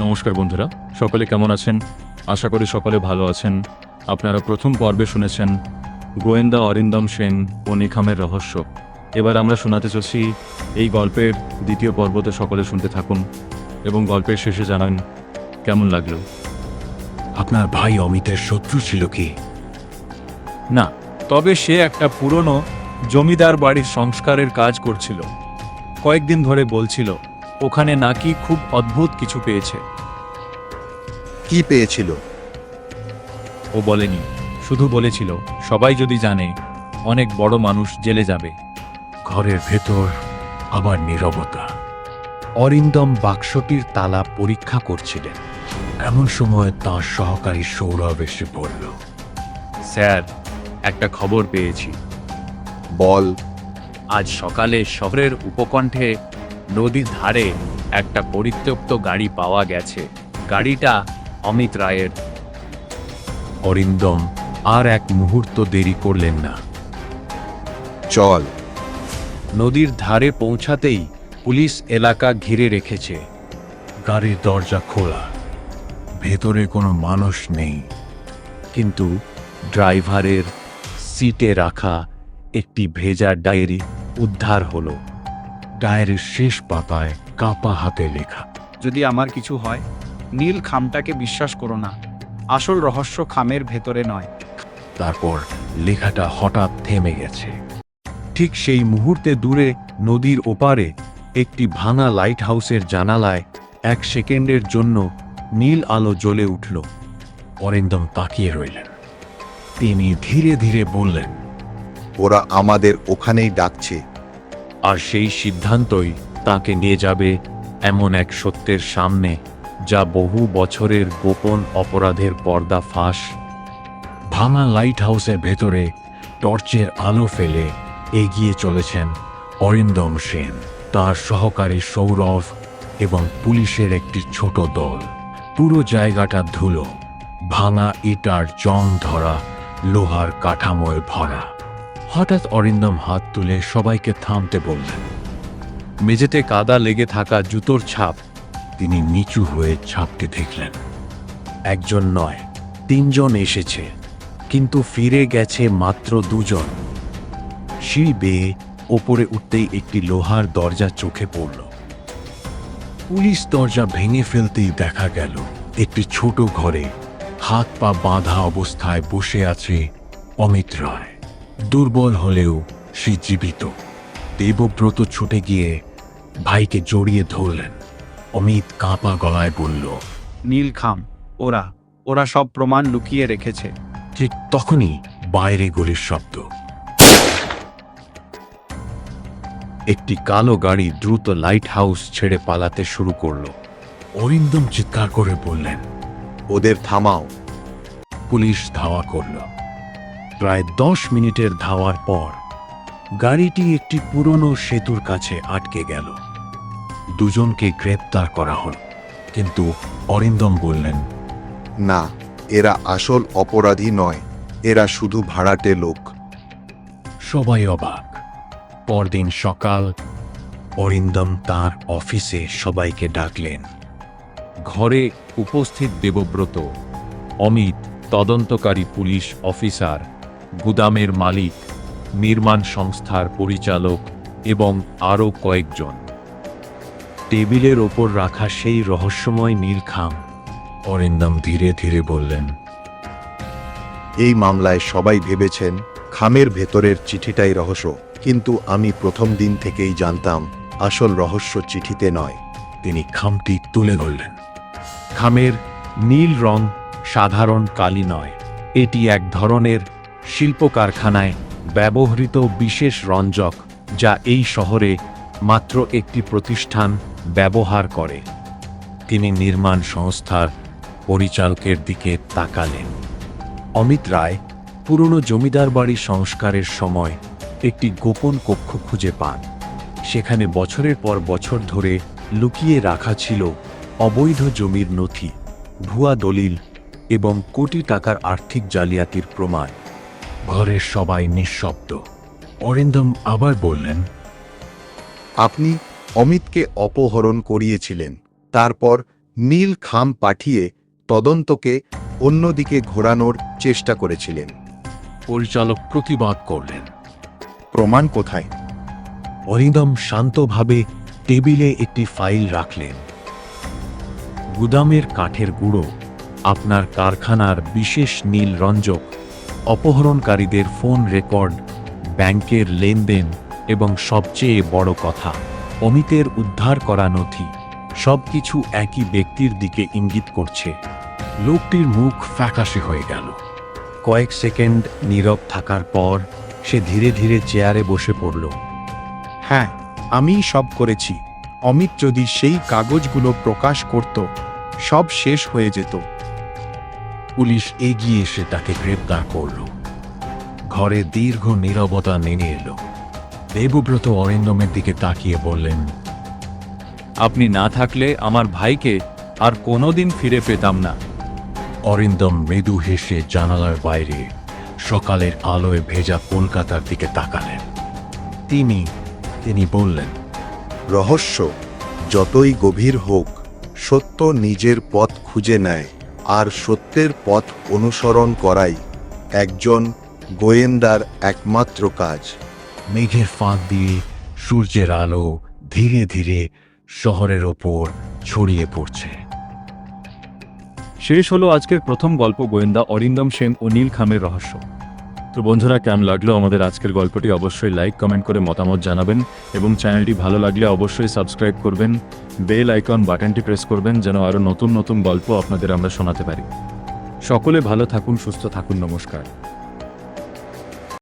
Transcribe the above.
নমস্কার বন্ধুরা, সকলে কেমন আছেন? আশা করি সকলে ভালো আছেন। আপনারা প্রথম পর্বে শুনেছেন গোয়েন্দা অরিন্দম সেন ও নিখামের রহস্য। এবার আমরা শোনাতে চলছি এই গল্পের দ্বিতীয় পর্বতে। সকলে শুনতে থাকুন এবং গল্পের শেষে জানান কেমন লাগলো। আপনার ভাই অমিতের শত্রু ছিল কি? না, তবে সে একটা পুরনো জমিদার বাড়ির সংস্কারের কাজ করছিল। কয়েকদিন ধরে বলছিল ওখানে নাকি খুব অদ্ভুত কিছু পেয়েছে। কি পেয়েছিল? ও বলেনি, শুধু বলেছিল সবাই যদি জানে অনেক বড় মানুষ জেলে যাবে। ঘরের ভেতর আবার নীরবতা। অরিন্দম বাক্সটির তালা পরীক্ষা করছিলেন। এমন সময় তাঁর সহকারী সৌরভ এসে বলল, স্যার, একটা খবর পেয়েছি। বল। আজ সকালে শহরের উপকণ্ঠে নদীর ধারে একটা পরিত্যক্ত গাড়ি পাওয়া গেছে। গাড়িটা অমিত রায়ের। অরিন্দম আর এক মুহূর্ত দেরি করলেন না। চল। নদীর ধারে পৌঁছাতেই পুলিশ এলাকা ঘিরে রেখেছে। গাড়ির দরজা খোলা, ভেতরে কোনো মানুষ নেই, কিন্তু ড্রাইভারের সিটে রাখা একটি ভেজা ডায়েরি উদ্ধার হলো। ডায়েরির শেষ পাতায় কাঁপা হাতে লেখা, যদি আমার কিছু হয়, নীল খামটাকে বিশ্বাস করো না। আসল রহস্য খামের ভেতরে নয়। তারপর লেখাটা হঠাৎ থেমে গেছে। ঠিক সেই মুহূর্তে দূরে নদীর ওপারে একটি ভাঙা লাইট হাউসের জানালায় এক সেকেন্ডের জন্য নীল আলো জ্বলে উঠল। অরিন্দম তাকিয়ে রইলেন। তিনি ধীরে ধীরে বললেন, ওরা আমাদের ওখানেই ডাকছে। আর সেই সিদ্ধান্তই তাকে নিয়ে যাবে এমন এক সত্যের সামনে, যা বহু বছরের গোপন অপরাধের পর্দা ফাঁস। ভাঙা লাইট হাউসের ভেতরে টর্চের আলো ফেলে এগিয়ে চলেছেন অরিন্দম সেন, তার সহকারী সৌরভ এবং পুলিশের একটি ছোট দল। পুরো জায়গাটা ধুলো, ভাঙা ইটার জং ধরা, লোহার কাঠামোয় ভরা। হঠাৎ অরিন্দম হাত তুলে সবাইকে থামতে বললেন। মেঝেতে কাদা লেগে থাকা জুতোর ছাপ। তিনি নিচু হয়ে ছাপটি দেখলেন। একজন নয়, তিনজন এসেছে, কিন্তু ফিরে গেছে মাত্র দুজন। সিঁড়ি বেয়ে ওপরে উঠতেই একটি লোহার দরজা চোখে পড়ল। পুলিশ দরজা ভেঙে ফেলতেই দেখা গেল একটি ছোট ঘরে হাত পা বাঁধা অবস্থায় বসে আছে অমিত রায়। দুর্বল হলেও সে জীবিত। দেবব্রত ছুটে গিয়ে ভাইকে জড়িয়ে ধরলেন। অমিত কাঁপা গলায় বলল, নীল খাম, ওরা ওরা সব প্রমাণ লুকিয়ে রেখেছে। ঠিক তখনই বাইরে গুলির শব্দ। একটি কালো গাড়ি দ্রুত লাইট হাউস ছেড়ে পালাতে শুরু করল। অরিন্দম চিৎকার করে বললেন, ওদের থামাও। পুলিশ ধাওয়া করল। প্রায় 10 মিনিটের ধাওয়ার পর গাড়িটি একটি পুরনো সেতুর কাছে আটকে গেল। দুজনকে গ্রেপ্তার করা হল, কিন্তু অরিন্দম বললেন, না, এরা আসল অপরাধী নয়, এরা শুধু ভাড়াটে লোক। সবাই অবাক। পরদিন সকাল অরিন্দম তার অফিসে সবাইকে ডাকলেন। ঘরে উপস্থিত দেবব্রত, অমিত, তদন্তকারী পুলিশ অফিসার, গুদামের মালিক, নির্মাণ সংস্থার পরিচালক এবং আরও কয়েকজন। টেবিলের ওপর রাখা সেই রহস্যময় নীল খাম। অরিন্দম ধীরে ধীরে বললেন, এই মামলায় সবাই ভেবেছেন খামের ভেতরের চিঠিটাই রহস্য, কিন্তু আমি প্রথম দিন থেকেই জানতাম আসল রহস্য চিঠিতে নয়। তিনি খামটি তুলে ধরলেন। খামের নীল রং সাধারণ কালি নয়, এটি এক ধরনের শিল্প কারখানায় ব্যবহৃত বিশেষ রঞ্জক, যা এই শহরে মাত্র একটি প্রতিষ্ঠান ব্যবহার করে। তিনি নির্মাণ সংস্থার পরিচালকের দিকে তাকালেন। অমিত রায় পুরনো জমিদার বাড়ি সংস্কারের সময় একটি গোপন কক্ষ খুঁজে পান। সেখানে বছরের পর বছর ধরে লুকিয়ে রাখা ছিল অবৈধ জমির নথি, ভুয়া দলিল এবং কোটি টাকার আর্থিক জালিয়াতির প্রমাণ। ঘরের সবাই নিঃশব্দ। অরিন্দম আবার বললেন, আপনি অমিতকে অপহরণ করিয়েছিলেন, তারপর নীল খাম পাঠিয়ে তদন্তকে অন্যদিকে ঘোরানোর চেষ্টা করেছিলেন। পরিচালক প্রতিবাদ করলেন। প্রমাণ কোথায়? অরিন্দম শান্তভাবে টেবিলে একটি ফাইল রাখলেন। গুদামের কাঠের গুঁড়ো, আপনার কারখানার বিশেষ নীল রঞ্জক, অপহরণকারীদের ফোন রেকর্ড, ব্যাংকের লেনদেন এবং সবচেয়ে বড় কথা, অমিতের উদ্ধার করা নথি, সবকিছু একই ব্যক্তির দিকে ইঙ্গিত করছে। লোকটির মুখ ফ্যাকাশে হয়ে গেল। কয়েক সেকেন্ড নীরব থাকার পর সে ধীরে ধীরে চেয়ারে বসে পড়ল। হ্যাঁ, আমিই সব করেছি। অমিত যদি সেই কাগজগুলো প্রকাশ করত, সব শেষ হয়ে যেত। পুলিশ এগিয়ে এসে তাকে গ্রেপ্তার করল। ঘরে দীর্ঘ নীরবতা নেমে এলো। দেবব্রত অরিন্দমের দিকে তাকিয়ে বললেন, আপনি না থাকলে আমার ভাইকে আর কোনোদিন ফিরে পেতাম না। অরিন্দম মৃদু হেসে জানালার বাইরে সকালের আলোয় ভেজা কলকাতার দিকে তাকালেন। তিনি বললেন, রহস্য যতই গভীর হোক, সত্য নিজের পথ খুঁজে নেয়, আর সত্যের পথ অনুসরণ করাই একজন গোয়েন্দার একমাত্র কাজ। মেঘের ফাঁক দিয়ে সূর্যের আলো ধীরে ধীরে শহরের ওপর ছড়িয়ে পড়ছে। শেষ হলো আজকের প্রথম গল্প, গোয়েন্দা অরিন্দম সেন ও নীল খামের রহস্য। তো বন্ধুরা, কেমন লাগলো আমাদের আজকের গল্পটি? অবশ্যই লাইক কমেন্ট করে মতামত জানাবেন এবং চ্যানেলটি ভালো লাগলে অবশ্যই সাবস্ক্রাইব করবেন, বেল আইকন বাটনটি প্রেস করবেন যেন আরও নতুন নতুন গল্প আপনাদের আমরা শোনাতে পারি। সকলে ভালো থাকুন, সুস্থ থাকুন, নমস্কার।